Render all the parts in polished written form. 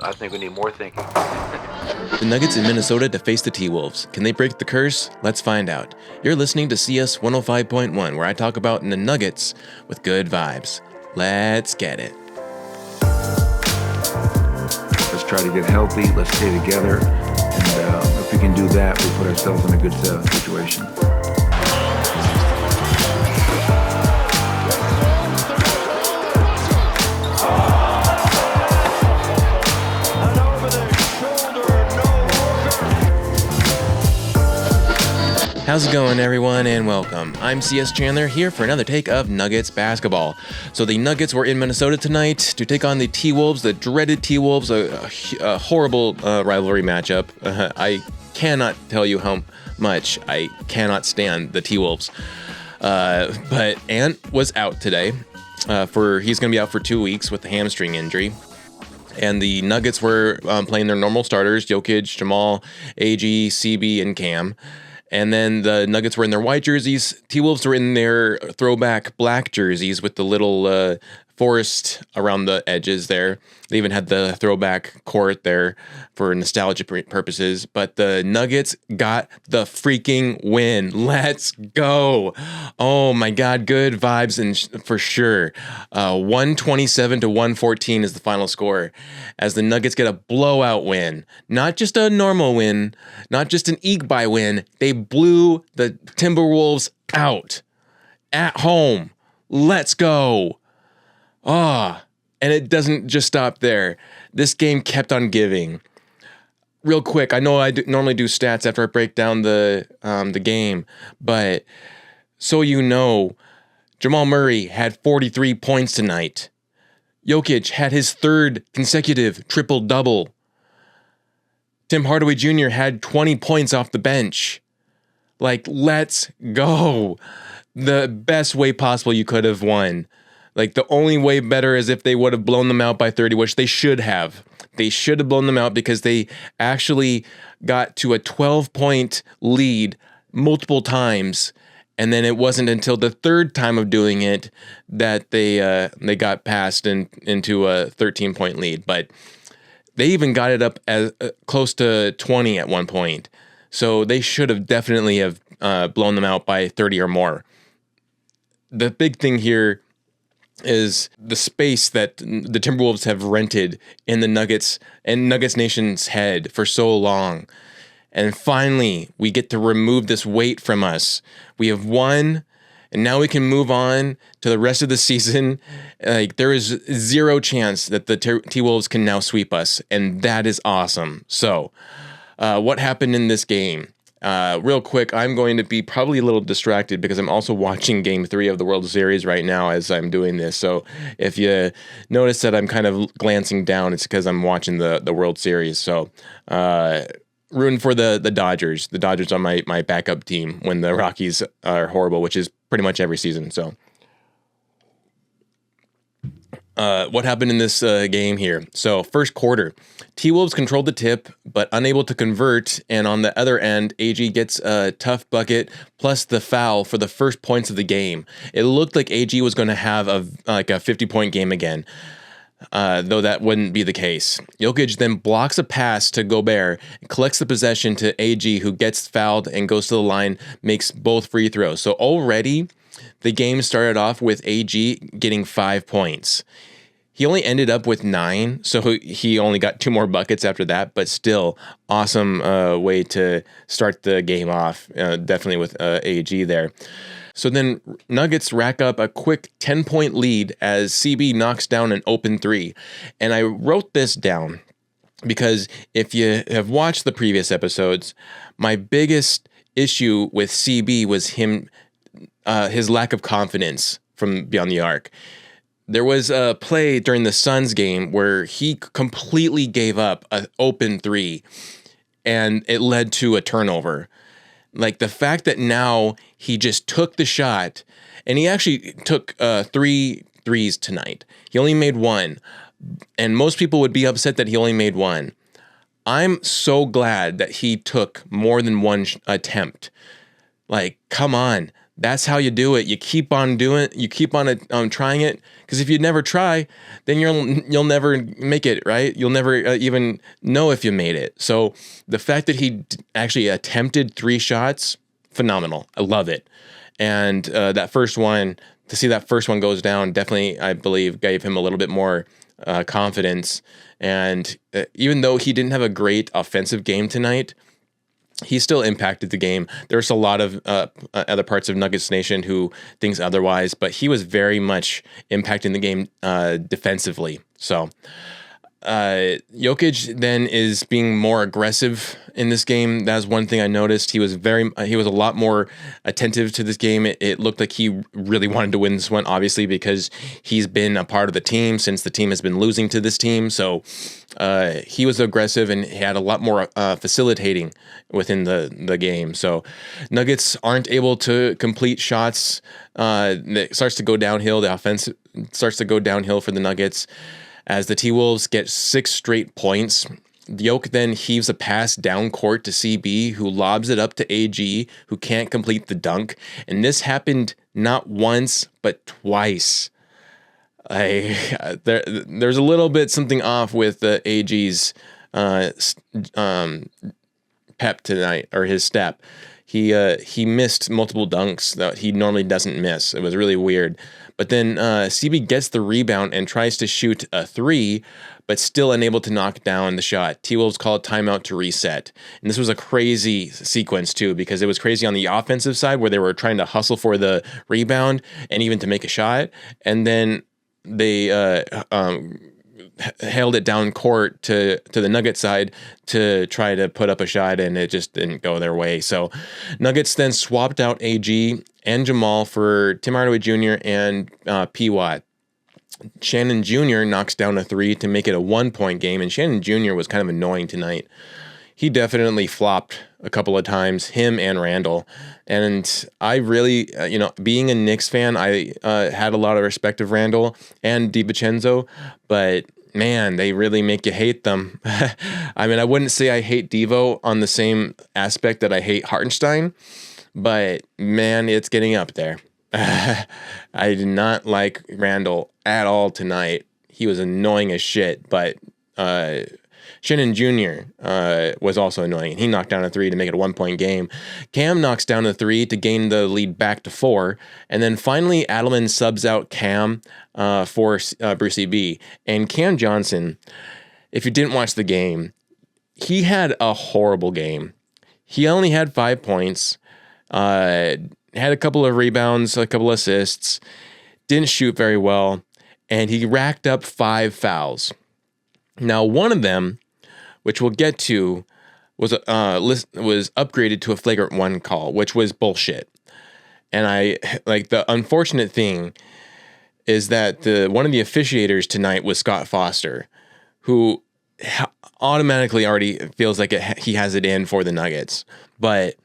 I think we need more thinking. The Nuggets in Minnesota to face the T-Wolves. Can they break the curse? Let's find out. You're listening to CS 105.1, where I talk about the Nuggets with good vibes. Let's get it. Let's try to get healthy. Let's stay together. And if we can do that, we put ourselves in a good situation. How's it going, everyone, and welcome. I'm CS Chandler here for another take of Nuggets basketball. So the Nuggets were in Minnesota tonight to take on the T-Wolves, the dreaded T-Wolves, a horrible rivalry matchup. I cannot tell you how much I cannot stand the T-Wolves. But Ant was out today. He's going to be out for 2 weeks with a hamstring injury. And the Nuggets were playing their normal starters, Jokic, Jamal, AG, CB, and Cam. And then the Nuggets were in their white jerseys. T-Wolves were in their throwback black jerseys with the little forest around the edges there. They even had the throwback court there for nostalgia purposes. But the Nuggets got the freaking win. Let's go. Oh my God, good vibes and for sure. 127 to 114 is the final score as the Nuggets get a blowout win. Not just a normal win, not just an eke-by win. They blew the Timberwolves out at home. Let's go. And it doesn't just stop there. This game kept on giving. Real quick, I know I normally do stats after I break down the game, but so you know, Jamal Murray had 43 points tonight. Jokic had his third consecutive triple-double. Tim Hardaway Jr. had 20 points off the bench. Like, let's go. The best way possible you could have won. Like, the only way better is if they would have blown them out by 30, which they should have. They should have blown them out because they actually got to a 12-point lead multiple times, and then it wasn't until the third time of doing it that they got passed into a 13-point lead. But they even got it up as close to 20 at one point. So they should have definitely have blown them out by 30 or more. The big thing here is the space that the Timberwolves have rented in the Nuggets and Nuggets Nation's head for so long. And finally, we get to remove this weight from us. We have won, and now we can move on to the rest of the season. Like, there is zero chance that the T-Wolves can now sweep us, and that is awesome. So, what happened in this game? Real quick, I'm going to be probably a little distracted because I'm also watching Game 3 of the World Series right now as I'm doing this. So if you notice that I'm kind of glancing down, it's because I'm watching the World Series. So rooting for the Dodgers. The Dodgers are my backup team when the Rockies are horrible, which is pretty much every season. So what happened in this game here? So first quarter, T-Wolves controlled the tip, but unable to convert. And on the other end, AG gets a tough bucket plus the foul for the first points of the game. It looked like AG was going to have a 50-point game again, though that wouldn't be the case. Jokic then blocks a pass to Gobert, collects the possession to AG, who gets fouled and goes to the line, makes both free throws. So already, the game started off with AG getting 5 points. He only ended up with 9, so he only got 2 more buckets after that, but still awesome way to start the game off, definitely with AG there. So then Nuggets rack up a quick 10-point lead as CB knocks down an open 3. And I wrote this down because if you have watched the previous episodes, my biggest issue with CB was his lack of confidence from beyond the arc. There was a play during the Suns game where he completely gave up an open 3, and it led to a turnover. Like, the fact that now he just took the shot, and he actually took 3 threes tonight. He only made 1, and most people would be upset that he only made 1. I'm so glad that he took more than 1 attempt. Like, come on. That's how you do it. You keep on doing it. You keep on trying it. Because if you never try, then you'll never make it, right? You'll never even know if you made it. So the fact that he actually attempted 3 shots, phenomenal. I love it. And that first one, to see that first one goes down, definitely, I believe, gave him a little bit more confidence. And even though he didn't have a great offensive game tonight, he still impacted the game. There's a lot of other parts of Nuggets Nation who thinks otherwise, but he was very much impacting the game defensively. So Jokic then is being more aggressive in this game. That's one thing I noticed. He was a lot more attentive to this game. It looked like he really wanted to win this one, obviously, because he's been a part of the team since the team has been losing to this team. So he was aggressive and he had a lot more facilitating within the game. So Nuggets aren't able to complete shots. It starts to go downhill. The offense starts to go downhill for the Nuggets as the T-Wolves get 6 straight points. Jokic then heaves a pass down court to CB, who lobs it up to AG, who can't complete the dunk. And this happened not once, but twice. There's a little bit something off with AG's pep tonight, or his step. He missed multiple dunks that he normally doesn't miss. It was really weird. But then CB gets the rebound and tries to shoot a 3, but still unable to knock down the shot. T-Wolves call a timeout to reset. And this was a crazy sequence too, because it was crazy on the offensive side where they were trying to hustle for the rebound and even to make a shot. And then they held it down court to the Nuggets side to try to put up a shot, and it just didn't go their way. So Nuggets then swapped out AG and Jamal for Tim Hardaway Jr. and PWat. Shannon Jr. knocks down a 3 to make it a 1-point game, and Shannon Jr. was kind of annoying tonight. He definitely flopped a couple of times, him and Randall. And I really, being a Knicks fan, I had a lot of respect of Randall and DiVincenzo, but man, they really make you hate them. I mean, I wouldn't say I hate Devo on the same aspect that I hate Hartenstein, but man, it's getting up there. I did not like Randall at all tonight. He was annoying as shit, but Shannon Jr. Was also annoying. He knocked down a 3 to make it a 1-point game. Cam knocks down a 3 to gain the lead back to 4. And then finally, Adelman subs out Cam for Brucey B. And Cam Johnson, if you didn't watch the game, he had a horrible game. He only had 5 points, had a couple of rebounds, a couple assists, didn't shoot very well, and he racked up 5 fouls. Now, one of them, which we'll get to, was upgraded to a flagrant 1 call, which was bullshit. And the unfortunate thing is that one of the officiators tonight was Scott Foster, who automatically already feels like he has it in for the Nuggets. But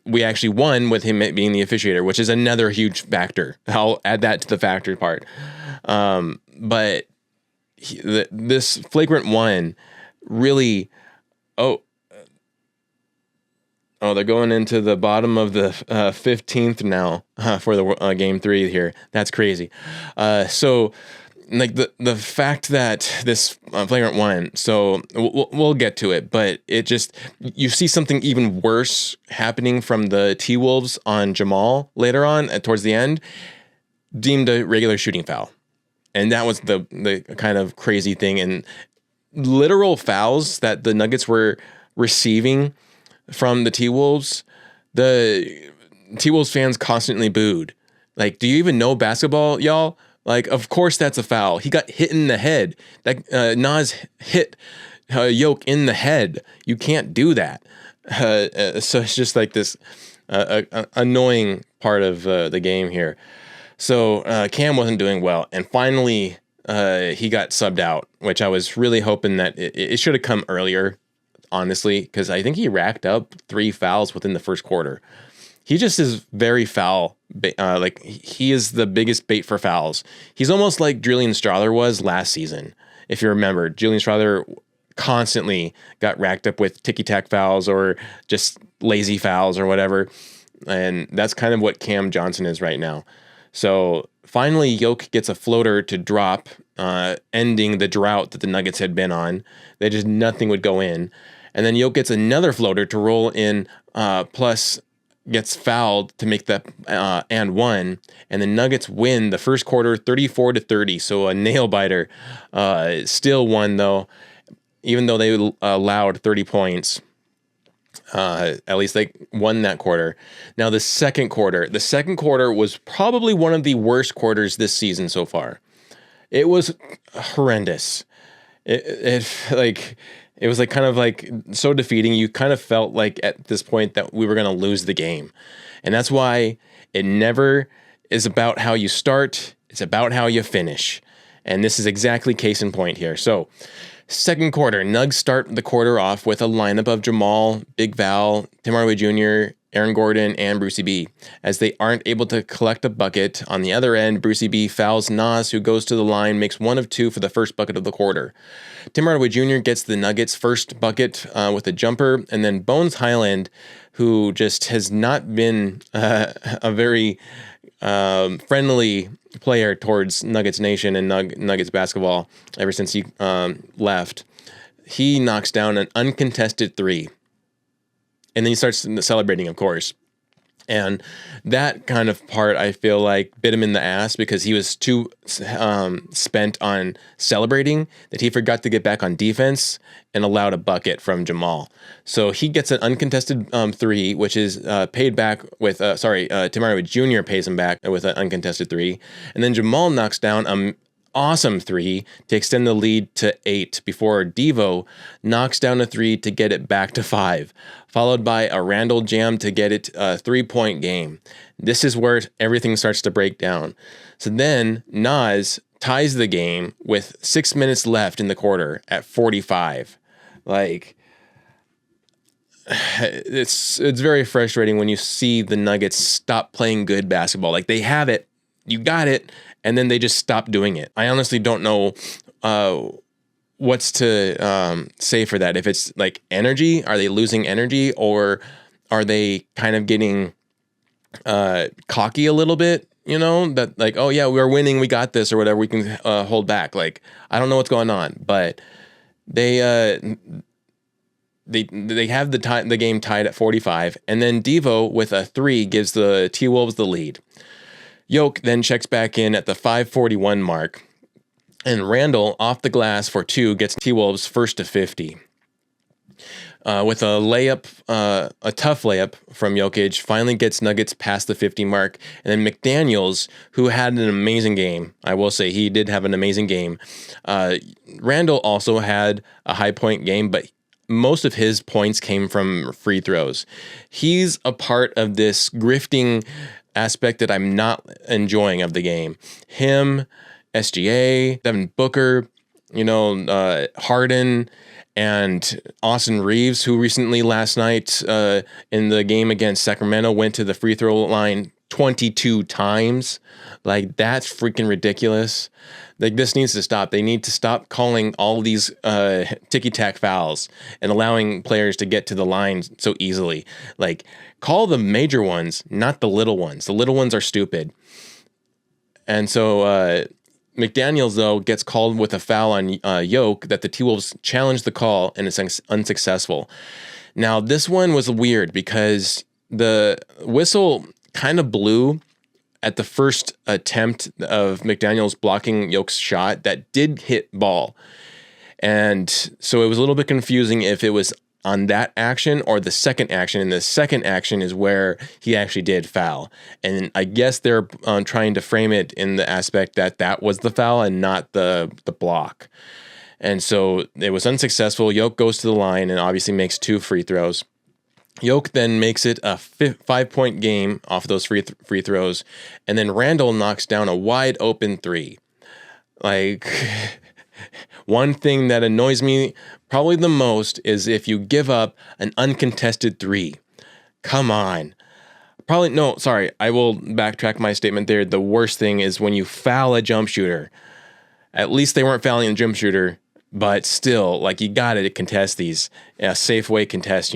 we actually won with him being the officiator, which is another huge factor. I'll add that to the factor part. But this flagrant 1 really, they're going into the bottom of the 15th now for the game 3 here. That's crazy. So like the fact that this flagrant 1, so we'll get to it, but it just, you see something even worse happening from the T-Wolves on Jamal later on towards the end, deemed a regular shooting foul. And that was the kind of crazy thing. And literal fouls that the Nuggets were receiving from the T-Wolves, the T-Wolves fans constantly booed. Like, do you even know basketball, y'all? Like, of course that's a foul. He got hit in the head. That Nas hit Jokic in the head. You can't do that. So it's just like this annoying part of the game here. So Cam wasn't doing well, and finally he got subbed out, which I was really hoping that it should have come earlier, honestly, because I think he racked up 3 fouls within the first quarter. He just is very foul. Like, he is the biggest bait for fouls. He's almost like Julian Strawther was last season. If you remember, Julian Strawther constantly got racked up with ticky-tack fouls or just lazy fouls or whatever. And that's kind of what Cam Johnson is right now. So finally, Jokic gets a floater to drop, ending the drought that the Nuggets had been on. They just nothing would go in. And then Jokic gets another floater to roll in, plus gets fouled to make that and one. And the Nuggets win the first quarter 34-30. So a nail biter. Still won though, even though they allowed 30 points. At least they won that quarter. Now the second quarter was probably one of the worst quarters this season so far. It was horrendous. It was like kind of like so defeating. You kind of felt like at this point that we were going to lose the game. And that's why it never is about how you start. It's about how you finish. And this is exactly case in point here. So second quarter, Nugs start the quarter off with a lineup of Jamal, Big Val, Tim Hardaway Jr., Aaron Gordon, and Brucey B. As they aren't able to collect a bucket, on the other end, Brucey B fouls Nas, who goes to the line, makes 1 of 2 for the first bucket of the quarter. Tim Hardaway Jr. gets the Nuggets' first bucket with a jumper, and then Bones Highland, who just has not been a very friendly player towards Nuggets Nation and Nuggets basketball ever since he left. He knocks down an uncontested 3. And then he starts celebrating, of course. And that kind of part, I feel like, bit him in the ass because he was too spent on celebrating that he forgot to get back on defense and allowed a bucket from Jamal. So he gets an uncontested 3, which is paid back with, Tim Hardaway Jr. pays him back with an uncontested 3. And then Jamal knocks down an awesome 3 to extend the lead to 8 before Devo knocks down a 3 to get it back to 5, followed by a Randall jam to get it a 3-point game. This is where everything starts to break down. So then Nas ties the game with 6 minutes left in the quarter at 45. Like, it's very frustrating when you see the Nuggets stop playing good basketball. Like, they have it, you got it, and then they just stop doing it. I honestly don't know what's to say for that. If it's like energy, are they losing energy, or are they kind of getting cocky a little bit? You know, that like, oh yeah, we're winning, we got this, or whatever. We can hold back. Like, I don't know what's going on, but they have the game tied at 45, and then Devo with a 3 gives the T-Wolves the lead. Jokic then checks back in at the 5:41 mark, and Randall off the glass for 2 gets T-Wolves first to 50. With a layup, a tough layup from Jokic, finally gets Nuggets past the 50 mark. And then McDaniels, who had an amazing game, I will say he did have an amazing game. Randall also had a high point game, but most of his points came from free throws. He's a part of this grifting aspect that I'm not enjoying of the game. Him, SGA, Devin Booker, Harden, and Austin Reeves, who recently last night in the game against Sacramento went to the free throw line 22 times. Like, that's freaking ridiculous. Like, this needs to stop. They need to stop calling all these ticky-tack fouls and allowing players to get to the line so easily. Like, call the major ones, not the little ones. The little ones are stupid. And so McDaniels, though, gets called with a foul on Jokic that the T-Wolves challenged the call, and it's unsuccessful. Now, this one was weird because the whistle kind of blew at the first attempt of McDaniels blocking Jokic's shot that did hit ball. And so it was a little bit confusing if it was on that action or the second action. And the second action is where he actually did foul. And I guess they're trying to frame it in the aspect that that was the foul and not the block. And so it was unsuccessful. Jokic goes to the line and obviously makes 2 free throws. Jokic then makes it a 5-point game off of those free throws. And then Randall knocks down a wide open 3. Like, one thing that annoys me probably the most is if you give up an uncontested 3. Come on. I will backtrack my statement there. The worst thing is when you foul a jump shooter. At least they weren't fouling a jump shooter, but still, like, you got to contest these. A safe way contest,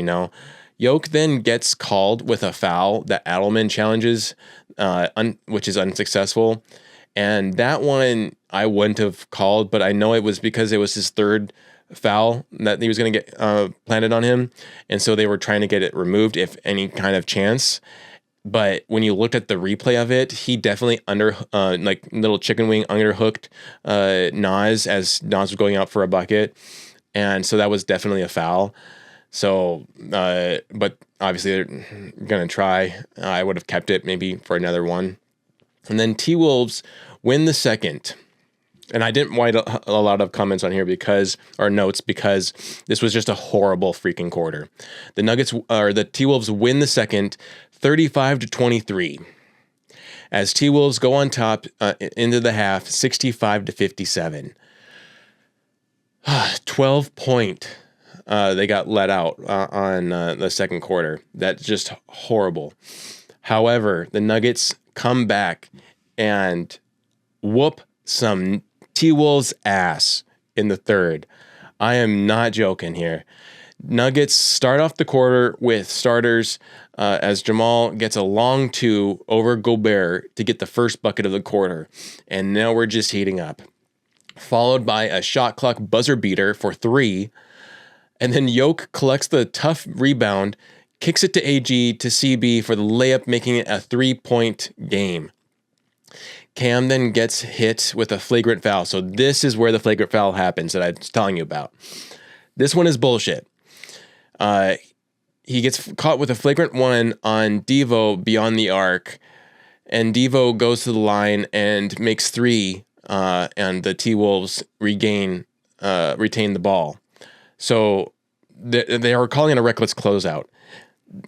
Yoke then gets called with a foul that Adelman challenges, which is unsuccessful. And that one I wouldn't have called, but I know it was because it was his third foul that he was going to get planted on him. And so they were trying to get it removed if any kind of chance. But when you looked at the replay of it, he definitely like little chicken wing underhooked Nas as Nas was going out for a bucket. And so that was definitely a foul. So, but obviously they're going to try. I would have kept it maybe for another one. And then T-Wolves win the second. And I didn't write a lot of comments on here notes because this was just a horrible freaking quarter. The T-Wolves win the second 35-23. As T-Wolves go on top into the half 65-57. 12 point. They got let out on the second quarter. That's just horrible. However, the Nuggets come back and whoop some T-Wolves ass in the third. I am not joking here. Nuggets start off the quarter with starters as Jamal gets a long two over Gobert to get the first bucket of the quarter. And now we're just heating up. Followed by a shot clock buzzer beater for 3. And then Yoke collects the tough rebound, kicks it to AG to CB for the layup, making it a 3-point game. Cam then gets hit with a flagrant foul. So this is where the flagrant foul happens that I was telling you about. This one is bullshit. He gets caught with a flagrant one on Devo beyond the arc. And Devo goes to the line and makes 3. And the T-Wolves retain the ball. So they are calling it a reckless closeout.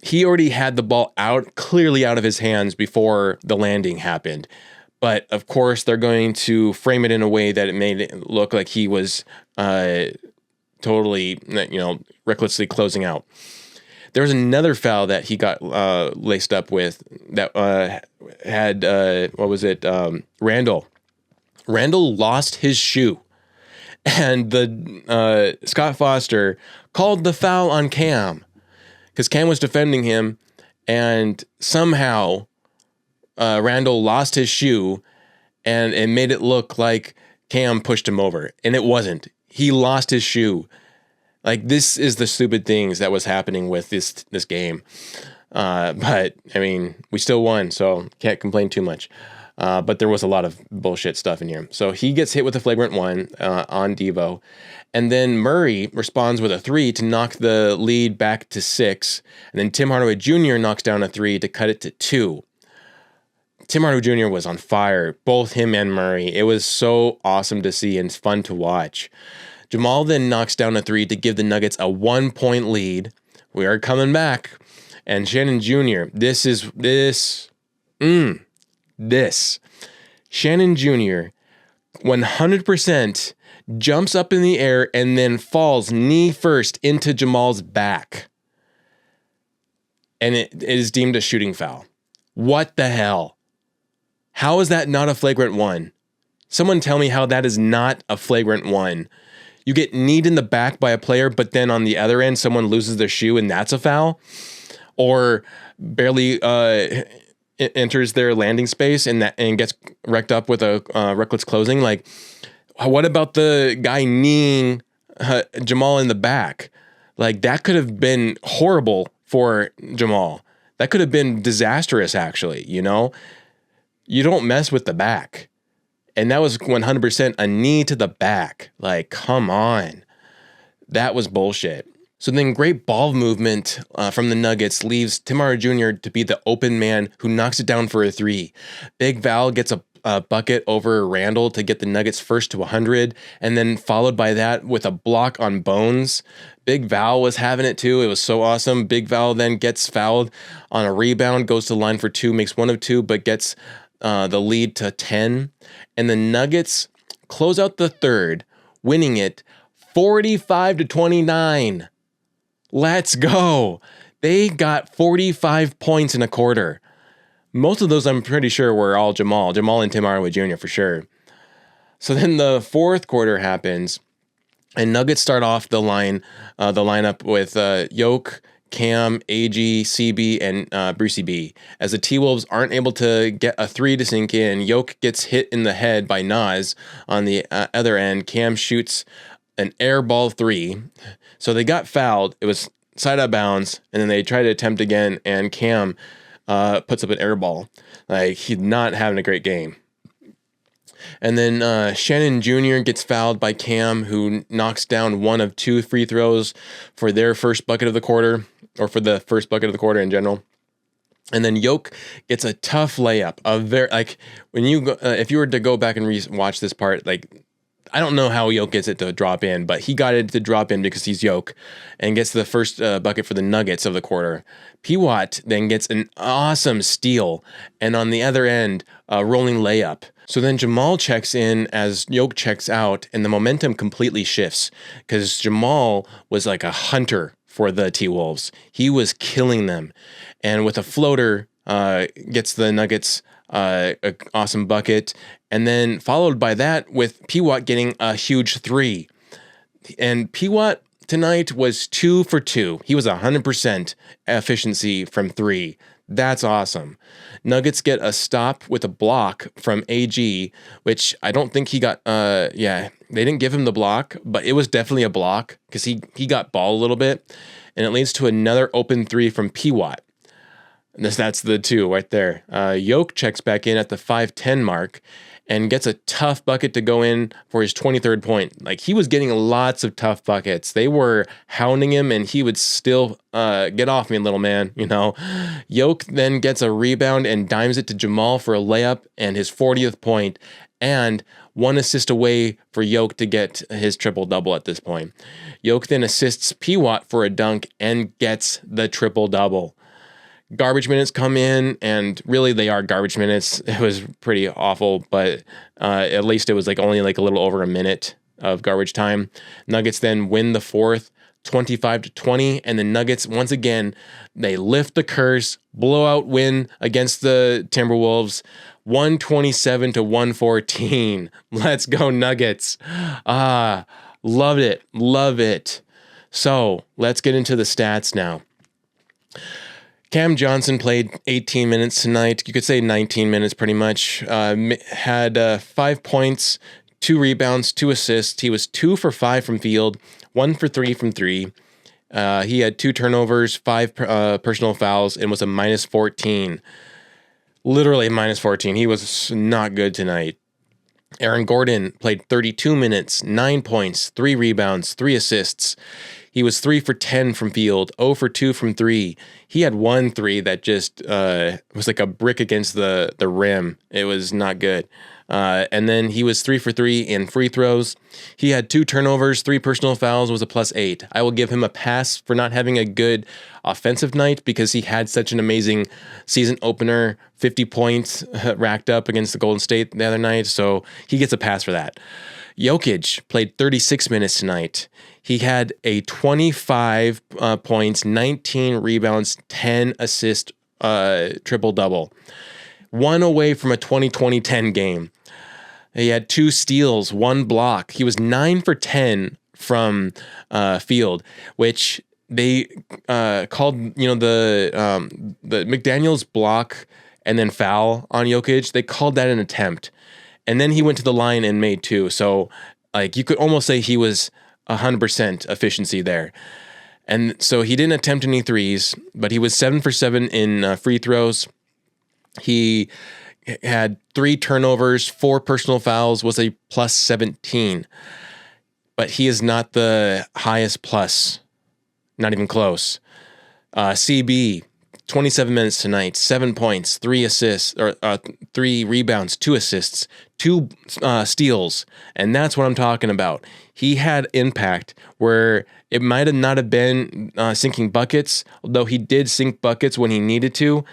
He already had the ball clearly out of his hands before the landing happened. But of course, they're going to frame it in a way that it made it look like he was totally, recklessly closing out. There was another foul that he got laced up with that had Randall. Randall lost his shoe. And the Scott Foster called the foul on Cam because Cam was defending him, and somehow Randall lost his shoe, and it made it look like Cam pushed him over, and it wasn't. He lost his shoe. Like, this is the stupid things that was happening with this game. But I mean, we still won, so can't complain too much. But there was a lot of bullshit stuff in here. So he gets hit with a flagrant one on Devo. And then Murray responds with a 3 to knock the lead back to 6. And then Tim Hardaway Jr. knocks down a 3 to cut it to 2. Tim Hardaway Jr. was on fire, both him and Murray. It was so awesome to see and fun to watch. Jamal then knocks down a 3 to give the Nuggets a 1-point lead. We are coming back. And Shannon Jr., Shannon Jr. 100% jumps up in the air and then falls knee first into Jamal's back. And it is deemed a shooting foul. What the hell? How is that not a flagrant one? Someone tell me how that is not a flagrant one. You get kneed in the back by a player, but then on the other end, someone loses their shoe and that's a foul? Or barely enters their landing space and gets wrecked up with a reckless closing? Like, what about the guy kneeing Jamal in the back? Like, that could have been horrible for Jamal. That could have been disastrous, actually, You don't mess with the back. And that was 100% a knee to the back. Like, come on. That was bullshit. So then great ball movement from the Nuggets leaves Tim Hardaway Jr. to be the open man who knocks it down for a 3. Big Val gets a bucket over Randall to get the Nuggets first to 100, and then followed by that with a block on Bones. Big Val was having it too. It was so awesome. Big Val then gets fouled on a rebound, goes to the line for 2, makes 1 of 2, but gets the lead to 10. And the Nuggets close out the third, winning it 45-29. Let's go. They got 45 points in a quarter. Most of those, I'm pretty sure, were all Jamal and Tim Hardaway Jr. for sure. So then the fourth quarter happens, and Nuggets start off the lineup with Yoke, Cam, AG, CB, and Brucey B. As the T-Wolves aren't able to get a three to sink in, Jokic gets hit in the head by Nas on the other end. Cam shoots an air ball three. So they got fouled. It was side out of bounds, and then they try to attempt again, and Cam puts up an air ball. Like, he's not having a great game. And then Shannon Jr. gets fouled by Cam, who knocks down one of two free throws for their first bucket of the quarter, or for the first bucket of the quarter in general. And then Jokic gets a tough layup. When you go, if you were to go back and watch this part, like, I don't know how Jokic gets it to drop in, but he got it to drop in because he's Jokic, and gets the first bucket for the Nuggets of the quarter. PWat then gets an awesome steal, and on the other end, a rolling layup. So then Jamal checks in as Jokic checks out, and the momentum completely shifts because Jamal was like a hunter for the T-Wolves. He was killing them, and with a floater, gets the Nuggets an awesome bucket, and then followed by that with PWat getting a huge three. And PWat tonight was 2 for 2. He was 100% efficiency from three. That's awesome. Nuggets get a stop with a block from AG, which I don't think he got. They didn't give him the block, but it was definitely a block because he got ball a little bit, and it leads to another open three from PWat. That's the two right there. Jokic checks back in at the 5:10 mark and gets a tough bucket to go in for his 23rd point. Like, he was getting lots of tough buckets. They were hounding him, and he would still get off me, little man, you know. Jokic then gets a rebound and dimes it to Jamal for a layup and his 40th point, and one assist away for Jokic to get his triple-double at this point. Jokic then assists PWat for a dunk and gets the triple-double. Garbage minutes come in, and really they are garbage minutes. It was pretty awful, but at least it was only a little over a minute of garbage time. Nuggets then win the fourth, 25-20, and the Nuggets, once again, they lift the curse, blowout win against the Timberwolves, 127-114. Let's go Nuggets. Love it. So let's get into the stats now. Cam Johnson played 18 minutes tonight. You could say 19 minutes pretty much. Had 5 points, 2 rebounds, 2 assists. He was 2 for 5 from field, 1 for 3 from 3. He had 2 turnovers, 5 personal fouls, and was a minus 14. Literally minus 14. He was not good tonight. Aaron Gordon played 32 minutes, 9 points, 3 rebounds, 3 assists. He was 3 for 10 from field, 0 for 2 from 3. He had 1 3 that just was like a brick against the rim. It was not good. And then he was 3 for 3 in free throws. He had 2 turnovers, 3 personal fouls, was a +8. I will give him a pass for not having a good offensive night because he had such an amazing season opener, 50 points racked up against the Golden State the other night. So he gets a pass for that. Jokic played 36 minutes tonight. He had a 25 points, 19 rebounds, 10 assists, triple-double. 1 away from a 2020-10 game. He had 2 steals, 1 block. He was 9 for 10 from field, which they called, the McDaniels block and then foul on Jokic. They called that an attempt. And then he went to the line and made 2. So, you could almost say he was 100% efficiency there. And so he didn't attempt any threes, but he was 7 for 7 in free throws. He had 3 turnovers, 4 personal fouls, was a +17. But he is not the highest plus. Not even close. CB, 27 minutes tonight, 7 points, 3 assists, or 3 rebounds, 2 assists, 2 steals. And that's what I'm talking about. He had impact where it might have not have been sinking buckets, although he did sink buckets when he needed to.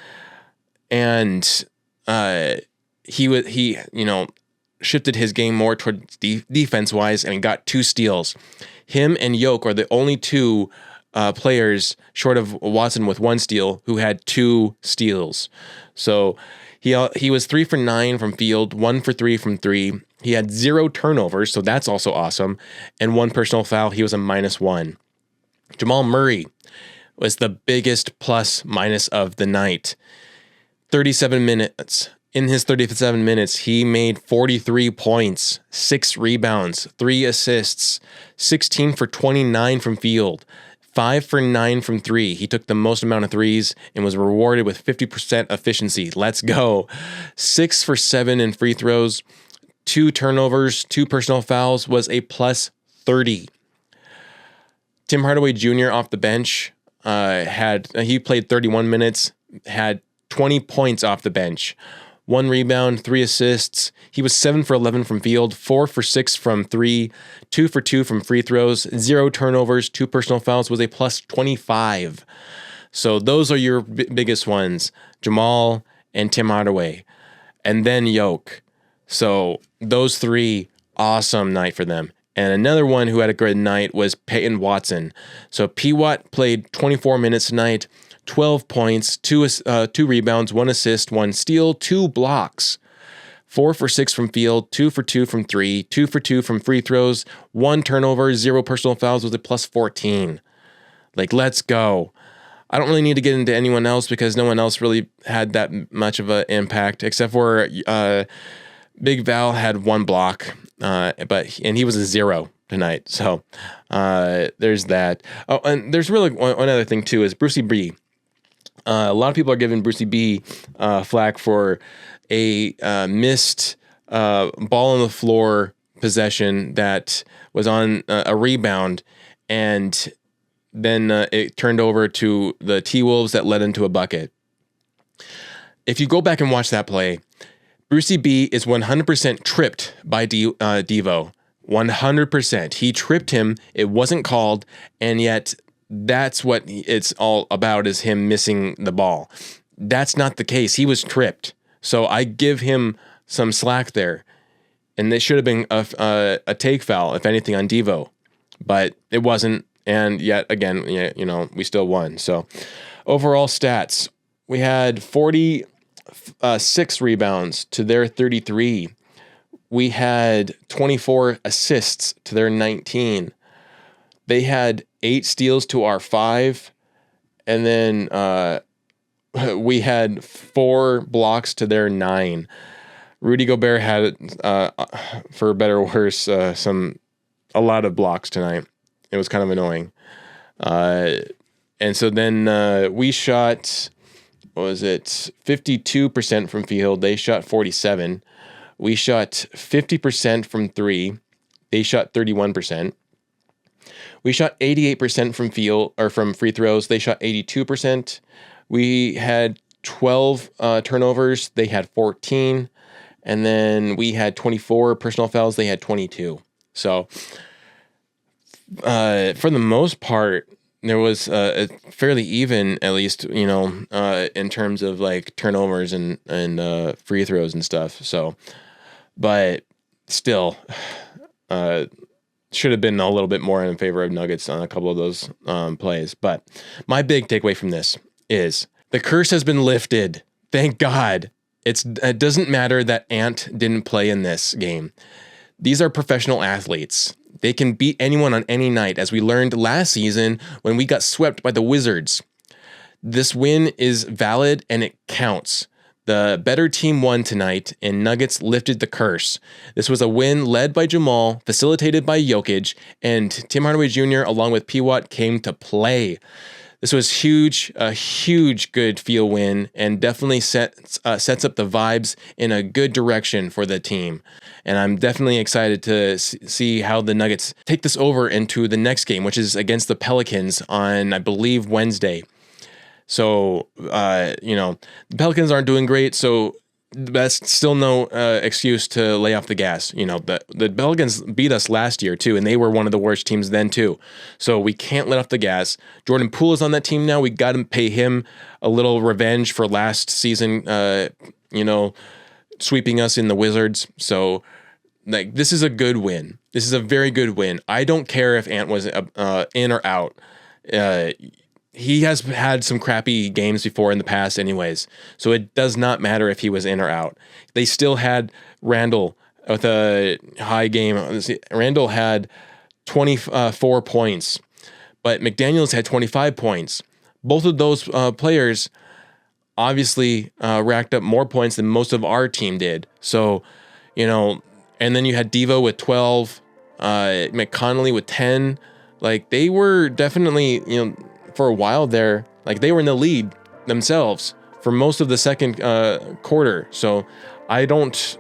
And he shifted his game more towards defense wise, and he got 2 steals. Him and Jokic are the only 2 players short of Watson with 1 steal who had 2 steals. So he was 3 for 9 from field, 1 for 3 from 3. He had 0 turnovers, so that's also awesome, and 1 personal foul. He was a -1. Jamal Murray was the biggest plus minus of the night. 37 minutes. In his 37 minutes, he made 43 points, 6 rebounds, 3 assists, 16 for 29 from field, 5 for 9 from 3. He took the most amount of threes and was rewarded with 50% efficiency. Let's go. 6 for 7 in free throws, 2 turnovers, 2 personal fouls, was a plus 30. Tim Hardaway Jr. off the bench he played 31 minutes, had 20 points off the bench. 1 rebound, 3 assists. He was 7 for 11 from field, 4 for 6 from 3, 2 for 2 from free throws, 0 turnovers, 2 personal fouls, was a plus 25. So those are your biggest ones, Jamal and Tim Hardaway. And then Jokic. So those 3, awesome night for them. And another one who had a good night was Peyton Watson. So PWat played 24 minutes tonight, 12 points, 2 rebounds, 1 assist, 1 steal, 2 blocks, 4 for 6 from field, 2 for 2 from 3, 2 for 2 from free throws, 1 turnover, 0 personal fouls, was a plus 14. Like, let's go. I don't really need to get into anyone else because no one else really had that much of an impact except for Big Val had 1 block, but he was a 0 tonight. So there's that. Oh, and there's really one other thing too is Brucey B. A lot of people are giving Brucey B flack for a missed ball on the floor possession that was on a rebound, and then it turned over to the T-Wolves that led into a bucket. If you go back and watch that play, Brucey B is 100% tripped by Devo. 100%. He tripped him. It wasn't called, and yet that's what it's all about, is him missing the ball. That's not the case. He was tripped. So I give him some slack there. And it should have been a take foul, if anything, on Devo. But it wasn't. And yet again, we still won. So overall stats, we had 46 rebounds to their 33. We had 24 assists to their 19. They had 8 steals to our 5. And then we had 4 blocks to their 9. Rudy Gobert had, for better or worse, a lot of blocks tonight. It was kind of annoying. And so then we shot, 52% from field. They shot 47. We shot 50% from 3. They shot 31%. We shot 88% from field or from free throws. They shot 82%. We had 12 turnovers. They had 14. And then we had 24 personal fouls. They had 22. So for the most part, there was a fairly even, at least, in terms of like turnovers and free throws and stuff. So, but still, should have been a little bit more in favor of Nuggets on a couple of those plays. But my big takeaway from this is the curse has been lifted. Thank God. It doesn't matter that Ant didn't play in this game. These are professional athletes. They can beat anyone on any night, as we learned last season when we got swept by the Wizards. This win is valid and it counts. The better team won tonight, and Nuggets lifted the curse. This was a win led by Jamal, facilitated by Jokic, and Tim Hardaway Jr. along with PWat came to play. This was huge, a huge good feel win, and definitely sets up the vibes in a good direction for the team. And I'm definitely excited to see how the Nuggets take this over into the next game, which is against the Pelicans on, I believe, Wednesday. So, the Pelicans aren't doing great, so that's still no excuse to lay off the gas. The Pelicans beat us last year too, and they were one of the worst teams then too. So we can't let off the gas. Jordan Poole is on that team now. We got to pay him a little revenge for last season, sweeping us in the Wizards. So, this is a good win. This is a very good win. I don't care if Ant was in or out. He has had some crappy games before in the past anyways, so it does not matter if he was in or out. They still had Randall with a high game. Randall had 24 points, but McDaniels had 25 points. both of those players obviously racked up more points than most of our team did. So, and then you had Devo with 12, McConnelly with 10. Like, they were definitely, for a while there, like, they were in the lead themselves for most of the second quarter. So I don't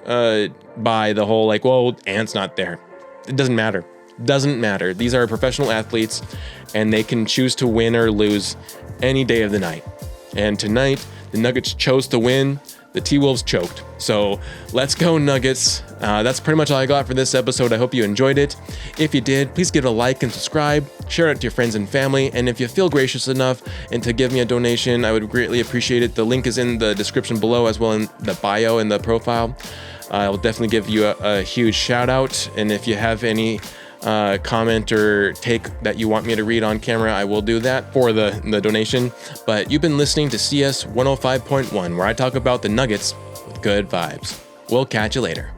buy the whole, like, well, Ant's not there. It doesn't matter. Doesn't matter. These are professional athletes, and they can choose to win or lose any day of the night. And tonight, the Nuggets chose to win. The T-Wolves choked. So let's go, Nuggets. That's pretty much all I got for this episode. I hope you enjoyed it. If you did, please give it a like and subscribe. Share it to your friends and family. And if you feel gracious enough and to give me a donation, I would greatly appreciate it. The link is in the description below, as well in the bio and the profile. I will definitely give you a huge shout out. And if you have any comment or take that you want me to read on camera, I will do that for the donation. But you've been listening to CS 105.1, where I talk about the Nuggets with good vibes. We'll catch you later.